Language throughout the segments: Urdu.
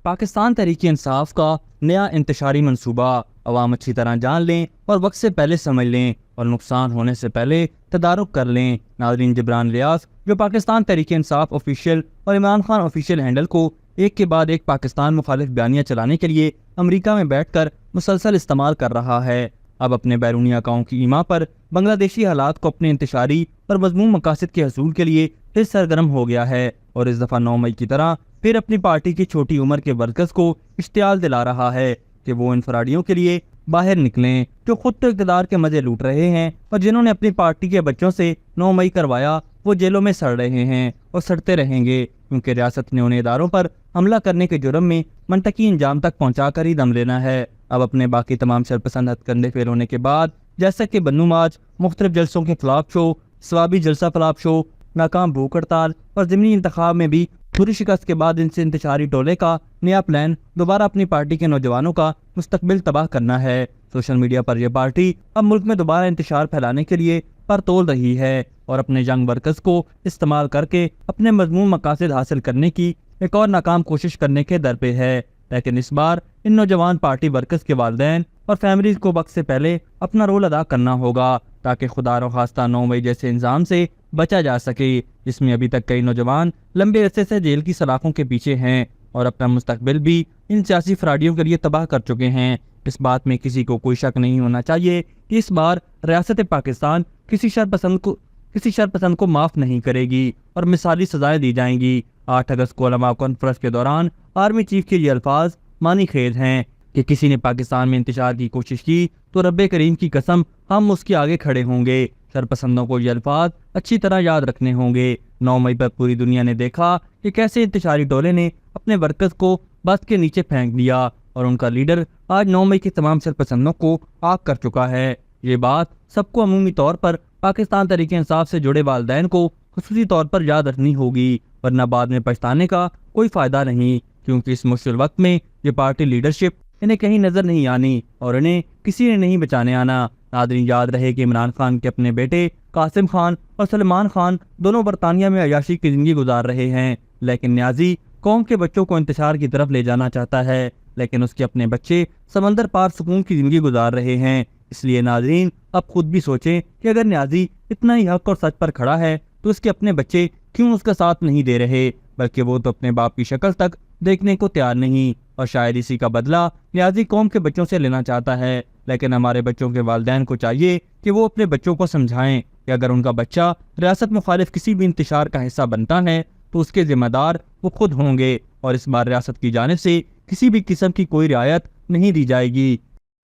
پاکستان تحریک انصاف کا نیا انتشاری منصوبہ، عوام اچھی طرح جان لیں اور وقت سے پہلے سمجھ لیں اور نقصان ہونے سے پہلے تدارک کر لیں۔ ناظرین، جبران ریاض جو پاکستان تحریک انصاف آفیشیل اور عمران خان آفیشیل ہینڈل کو ایک کے بعد ایک پاکستان مخالف بیانیہ چلانے کے لیے امریکہ میں بیٹھ کر مسلسل استعمال کر رہا ہے، اب اپنے بیرونی اکاؤنٹ کی ایما پر بنگلہ دیشی حالات کو اپنے انتشاری اور مضمون مقاصد کے حصول کے لیے پھر سرگرم ہو گیا ہے، اور اس دفعہ 9 مئی کی طرح پھر اپنی پارٹی کی چھوٹی عمر کے ورکرز کو اشتعال دلا رہا ہے کہ وہ انفرادیوں کے لیے باہر نکلیں جو خود تو اقتدار کے مزے لوٹ رہے ہیں اور جنہوں نے اپنی پارٹی کے بچوں سے 9 مئی کروایا وہ جیلوں میں سڑ رہے ہیں اور سڑتے رہیں گے، کیونکہ ریاست نے انہیں اداروں پر حملہ کرنے کے جرم میں منطقی انجام تک پہنچا کر ہی دم لینا ہے۔ اب اپنے باقی تمام شرپسند ہتھ کنڈے فیل ہونے کے بعد، جیسا کہ بنو مارچ، مختلف جلسوں کے فلاپ شو، ثوابی جلسہ فلاپ شو، ناکام بھوک ہڑتال اور ضمنی انتخاب میں بھی بری شکست کے بعد ان سے انتشاری ٹولے کا نیا پلان دوبارہ اپنی پارٹی کے نوجوانوں کا مستقبل تباہ کرنا ہے۔ سوشل میڈیا پر یہ پارٹی اب ملک میں دوبارہ انتشار پھیلانے کے لیے پر تول رہی ہے اور اپنے ینگ ورکرز کو استعمال کر کے اپنے مضمون مقاصد حاصل کرنے کی ایک اور ناکام کوشش کرنے کے در پہ ہے، لیکن اس بار ان نوجوان پارٹی ورکرز کے والدین اور فیملیز کو وقت سے پہلے اپنا رول ادا کرنا ہوگا تاکہ خدا نخواستہ 9 مئی جیسے انضام سے بچا جا سکے، جس میں ابھی تک کئی نوجوان لمبے عرصے سے جیل کی سلاخوں کے پیچھے ہیں اور اپنا مستقبل بھی ان سیاسی فراڈیوں کے لیے تباہ کر چکے ہیں۔ اس بات میں کسی کو کوئی شک نہیں ہونا چاہیے کہ اس بار ریاست پاکستان کسی شرپسند کو معاف نہیں کرے گی اور مثالی سزائیں دی جائیں گی۔ 8 اگست کو علماء کانفرنس کے دوران آرمی چیف کے یہ الفاظ معنی خیز ہیں کہ کسی نے پاکستان میں انتشار کی کوشش کی تو رب کریم کی قسم ہم اس کے آگے کھڑے ہوں گے۔ شرپسندوں کو یہ الفاظ اچھی طرح یاد رکھنے ہوں گے۔ 9 مئی پر پوری دنیا نے دیکھا کہ کیسے انتشاری ٹولے نے اپنے ورکرز کو بس کے نیچے پھینک دیا اور ان کا لیڈر آج 9 مئی کے تمام شرپسندوں کو آگ کر چکا ہے۔ یہ بات سب کو عمومی طور پر پاکستان تحریک انصاف سے جڑے والدین کو خصوصی طور پر یاد رکھنی ہوگی، ورنہ بعد میں پچھتانے کا کوئی فائدہ نہیں، کیونکہ اس مشکل وقت میں یہ پارٹی لیڈرشپ انہیں کہیں نظر نہیں آنی اور انہیں کسی نے نہیں بچانے آنا۔ ناظرین، یاد رہے کہ عمران خان کے اپنے بیٹے قاسم خان اور سلمان خان دونوں برطانیہ میں عیاشی کی زندگی گزار رہے ہیں، لیکن نیازی قوم کے بچوں کو انتشار کی طرف لے جانا چاہتا ہے، لیکن اس کے اپنے بچے سمندر پار سکون کی زندگی گزار رہے ہیں۔ اس لیے ناظرین، اب خود بھی سوچیں کہ اگر نیازی اتنا ہی حق اور سچ پر کھڑا ہے تو اس کے اپنے بچے کیوں اس کا ساتھ نہیں دے رہے، بلکہ وہ تو اپنے باپ کی شکل تک دیکھنے کو تیار نہیں، اور شاید اسی کا بدلہ نیازی قوم کے بچوں سے لینا چاہتا ہے۔ لیکن ہمارے بچوں کے والدین کو چاہیے کہ وہ اپنے بچوں کو سمجھائیں کہ اگر ان کا بچہ ریاست مخالف کسی بھی انتشار کا حصہ بنتا ہے تو اس کے ذمہ دار وہ خود ہوں گے، اور اس بار ریاست کی جانب سے کسی بھی قسم کی کوئی رعایت نہیں دی جائے گی۔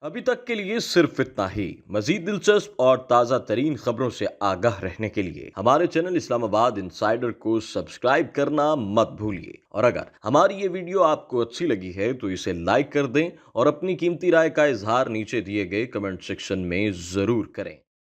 ابھی تک کے لیے صرف اتنا ہی۔ مزید دلچسپ اور تازہ ترین خبروں سے آگاہ رہنے کے لیے ہمارے چینل اسلام آباد انسائیڈر کو سبسکرائب کرنا مت بھولیے، اور اگر ہماری یہ ویڈیو آپ کو اچھی لگی ہے تو اسے لائک کر دیں اور اپنی قیمتی رائے کا اظہار نیچے دیے گئے کمنٹ سیکشن میں ضرور کریں۔